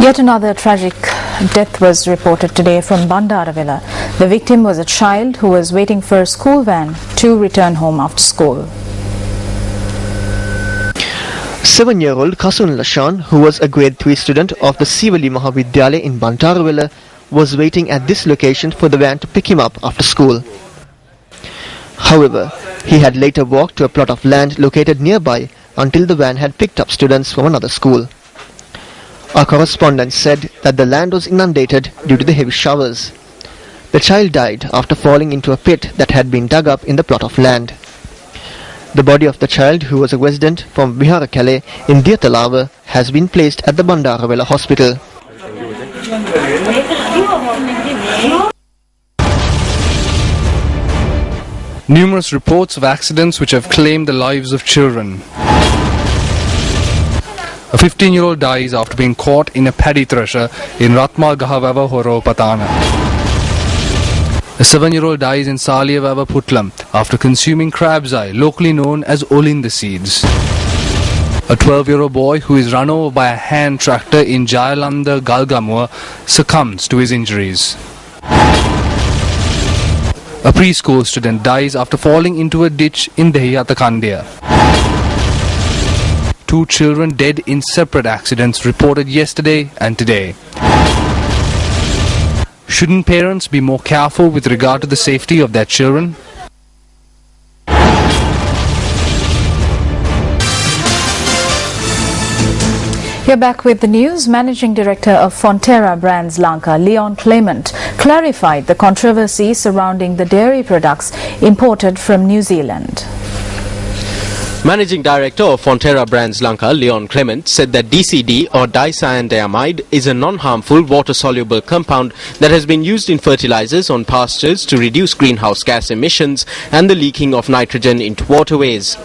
Yet another tragic death was reported today from Bandaravilla. The victim was a child who was waiting for a school van to return home after school. 7-year-old Kasun Lashan, who was a grade 3 student of the Sivali Mahavidyalaya in Bandaravilla, was waiting at this location for the van to pick him up after school. However, he had later walked to a plot of land located nearby until the van had picked up students from another school. Our correspondent said that the land was inundated due to the heavy showers. The child died after falling into a pit that had been dug up in the plot of land. The body of the child, who was a resident from Viharakale in Dirtalawa, has been placed at the Bandaravilla hospital. Numerous reports of accidents which have claimed the lives of children. A 15-year-old dies after being caught in a paddy thresher in Ratma Gahavava Horo Patana. A 7-year-old dies in Saliyavava Putlam after consuming crab's eye, locally known as Olinda seeds. A 12-year-old boy who is run over by a hand tractor in Jayalanda Galgamua succumbs to his injuries. A preschool student dies after falling into a ditch in Dehiyatakandia. 2 children dead in separate accidents reported yesterday and today. Shouldn't parents be more careful with regard to the safety of their children? You're back with the news. Managing Director of Fonterra Brands Lanka, Leon Clement, clarified the controversy surrounding the dairy products imported from New Zealand. Managing Director of Fonterra Brands Lanka, Leon Clement, said that DCD or dicyandiamide is a non-harmful water-soluble compound that has been used in fertilizers on pastures to reduce greenhouse gas emissions and the leaking of nitrogen into waterways.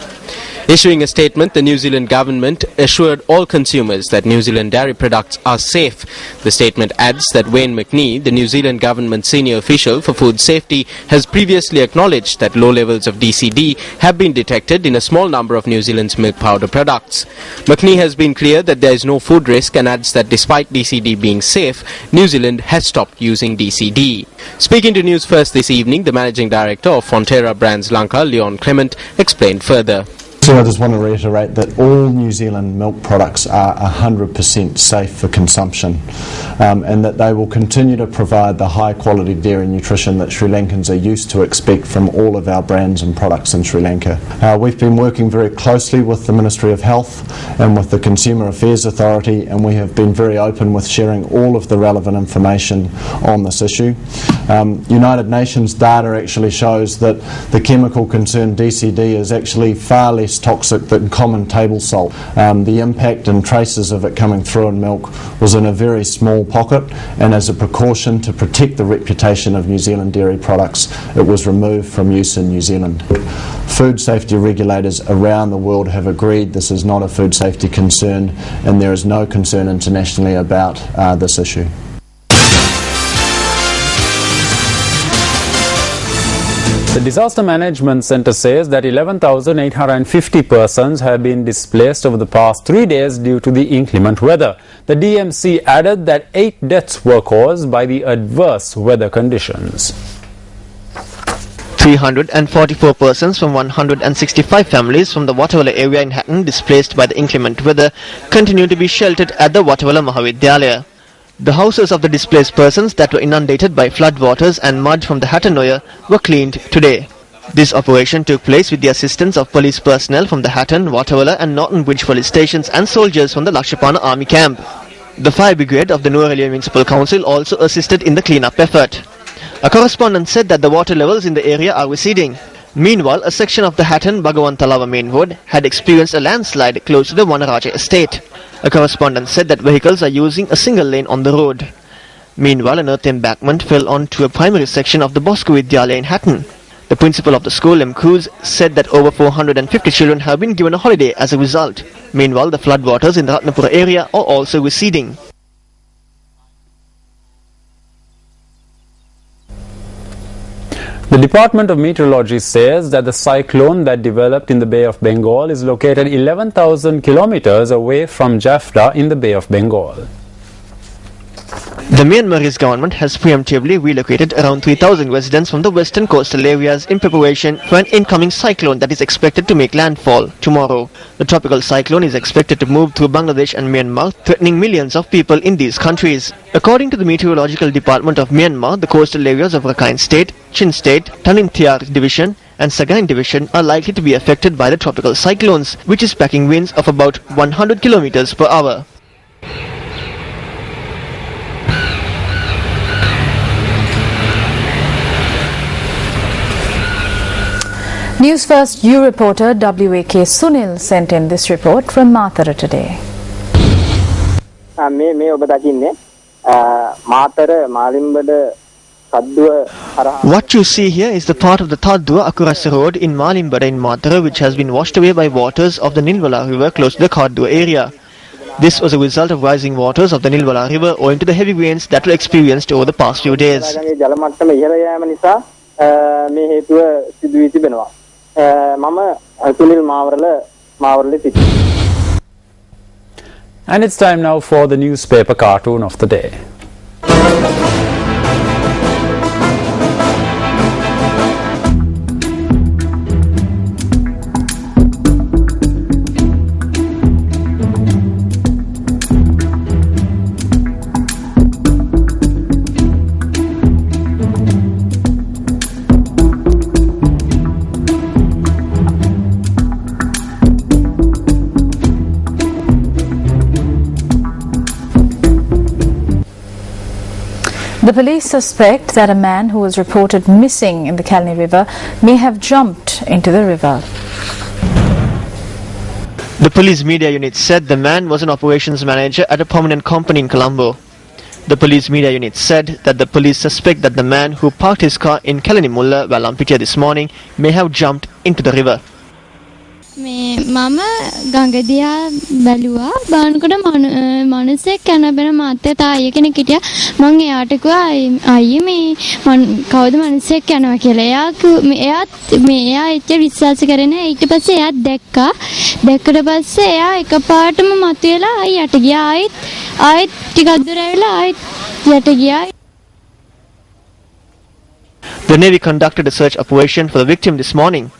Issuing a statement, the New Zealand government assured all consumers that New Zealand dairy products are safe. The statement adds that Wayne McNee, the New Zealand government senior official for food safety, has previously acknowledged that low levels of DCD have been detected in a small number of New Zealand's milk powder products. McNee has been clear that there is no food risk and adds that despite DCD being safe, New Zealand has stopped using DCD. Speaking to News First this evening, the Managing Director of Fonterra Brands Lanka, Leon Clement, explained further. So I just want to reiterate that all New Zealand milk products are 100% safe for consumption, and that they will continue to provide the high quality dairy nutrition that Sri Lankans are used to expect from all of our brands and products in Sri Lanka. We've been working very closely with the Ministry of Health and with the Consumer Affairs Authority, and we have been very open with sharing all of the relevant information on this issue. United Nations data actually shows that the chemical concern DCD is actually far less toxic than common table salt. The impact and traces of it coming through in milk was in a very small pocket, and as a precaution to protect the reputation of New Zealand dairy products, it was removed from use in New Zealand. Food safety regulators around the world have agreed this is not a food safety concern, and there is no concern internationally about this issue. The Disaster Management Centre says that 11,850 persons have been displaced over the past 3 days due to the inclement weather. The DMC added that 8 deaths were caused by the adverse weather conditions. 344 persons from 165 families from the Watawala area in Hatton displaced by the inclement weather continue to be sheltered at the Watawala Mahavidyalaya. The houses of the displaced persons that were inundated by floodwaters and mud from the Hatton were cleaned today. This operation took place with the assistance of police personnel from the Hatton, Watawala and Norton Bridge police stations and soldiers from the Lakshapana Army camp. The fire brigade of the Nuwara Municipal Council also assisted in the clean-up effort. A correspondent said that the water levels in the area are receding. Meanwhile, a section of the Hatton-Bagawantalawa main road had experienced a landslide close to the Wanaraja estate. A correspondent said that vehicles are using a single lane on the road. Meanwhile, an earth embankment fell onto a primary section of the Bosco Vidyalaya in Hatton. The principal of the school, M. Cruz, said that over 450 children have been given a holiday as a result. Meanwhile, the floodwaters in the Ratnapura area are also receding. The Department of Meteorology says that the cyclone that developed in the Bay of Bengal is located 11,000 kilometers away from Jaffna in the Bay of Bengal. The Myanmarese government has preemptively relocated around 3,000 residents from the western coastal areas in preparation for an incoming cyclone that is expected to make landfall tomorrow. The tropical cyclone is expected to move through Bangladesh and Myanmar, threatening millions of people in these countries. According to the Meteorological Department of Myanmar, the coastal areas of Rakhine State, Chin State, Taninthiar Division and Sagaing Division are likely to be affected by the tropical cyclones, which is packing winds of about 100 kilometers per hour. News First U reporter WAK Sunil sent in this report from Mathara today. What you see here is the part of the Tadua Akurasa road in Malimbada in Mathara, which has been washed away by waters of the Nilwala river close to the Kadua area. This was a result of rising waters of the Nilwala river owing to the heavy rains that were experienced over the past few days. And it's time now for the newspaper cartoon of the day. The police suspect that a man who was reported missing in the Kalni River may have jumped into the river. The police media unit said the man was an operations manager at a prominent company in Colombo. The police media unit said that the police suspect that the man who parked his car in Kalanimulla, Valampitiya this morning may have jumped into the river. මම ගංගදියා බැලුවා බානකොට මනුස්සෙක් යන බැන මාත්‍ය තාය කෙනෙක් හිටියා මං එයාට කිව්වා අයියේ මේ කවුද මනුස්සෙක් යනවා කියලා එයා එච්ච විශ්වාස කරේ නැහැ ඊට පස්සේ එයා දැක්කට පස්සේ එයා එකපාරටම මතුවෙලා යට ගියා ආයෙත් ටිකක් දුර ඇවිල්ලා ආයෙත් යට ගියා. The Navy conducted a search operation for the victim this morning.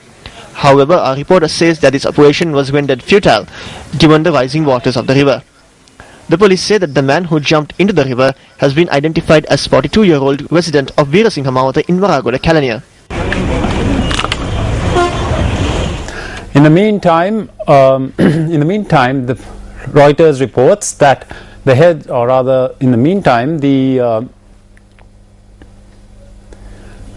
However, our reporter says that this operation was rendered futile given the rising waters of the river. The police say that the man who jumped into the river has been identified as 42-year-old resident of Veerasinghamawatha in Waragoda, Kalaniya. In the meantime, the Reuters reports that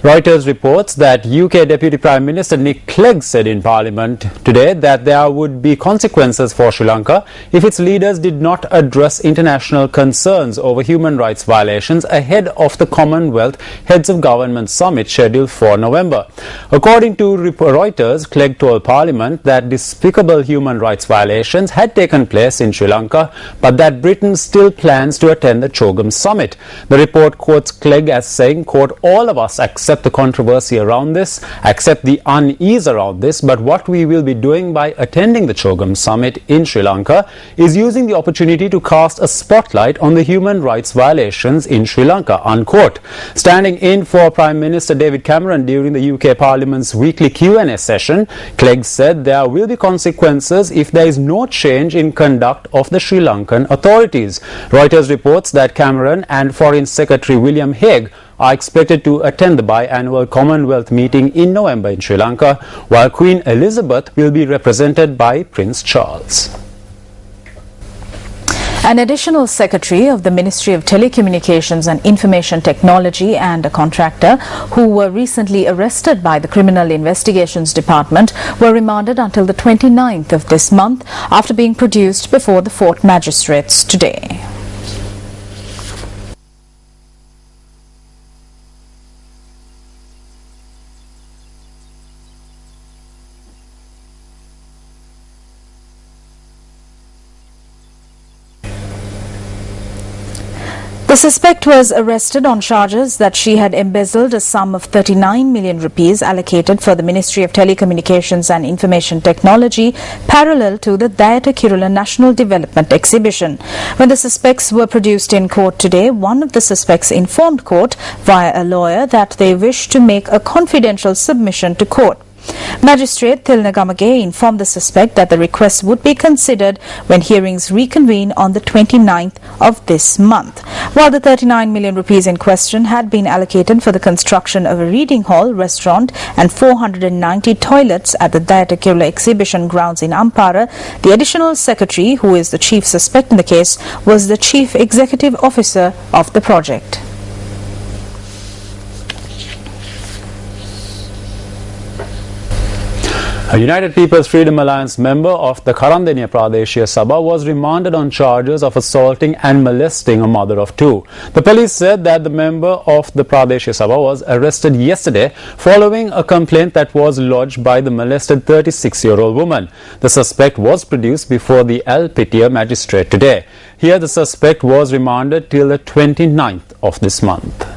Reuters reports that UK Deputy Prime Minister Nick Clegg said in Parliament today that there would be consequences for Sri Lanka if its leaders did not address international concerns over human rights violations ahead of the Commonwealth Heads of Government Summit scheduled for November. According to Reuters, Clegg told Parliament that despicable human rights violations had taken place in Sri Lanka, but that Britain still plans to attend the CHOGM Summit. The report quotes Clegg as saying, quote, "All of us accept the controversy around this, accept the unease around this, but what we will be doing by attending the CHOGM Summit in Sri Lanka is using the opportunity to cast a spotlight on the human rights violations in Sri Lanka," unquote. Standing in for Prime Minister David Cameron during the UK Parliament's weekly Q&A session, Clegg said there will be consequences if there is no change in conduct of the Sri Lankan authorities. Reuters reports that Cameron and Foreign Secretary William Hague are expected to attend the biannual Commonwealth meeting in November in Sri Lanka, while Queen Elizabeth will be represented by Prince Charles. An additional secretary of the Ministry of Telecommunications and Information Technology and a contractor who were recently arrested by the Criminal Investigations Department were remanded until the 29th of this month after being produced before the Fort Magistrates today. The The suspect was arrested on charges that she had embezzled a sum of 39 million rupees allocated for the Ministry of Telecommunications and Information Technology parallel to the Dayata Kirula National Development Exhibition. When the suspects were produced in court today, one of the suspects informed court via a lawyer that they wished to make a confidential submission to court. Magistrate Tilnagamage informed the suspect that the request would be considered when hearings reconvene on the 29th of this month. While the 39 million rupees in question had been allocated for the construction of a reading hall, restaurant and 490 toilets at the Dayata Kirula exhibition grounds in Ampara, the additional secretary, who is the chief suspect in the case, was the chief executive officer of the project. A United People's Freedom Alliance member of the Karandeniya Pradeshiya Sabha was remanded on charges of assaulting and molesting a mother of two. The police said that the member of the Pradeshiya Sabha was arrested yesterday following a complaint that was lodged by the molested 36-year-old woman. The suspect was produced before the Alpitia magistrate today. Here the suspect was remanded till the 29th of this month.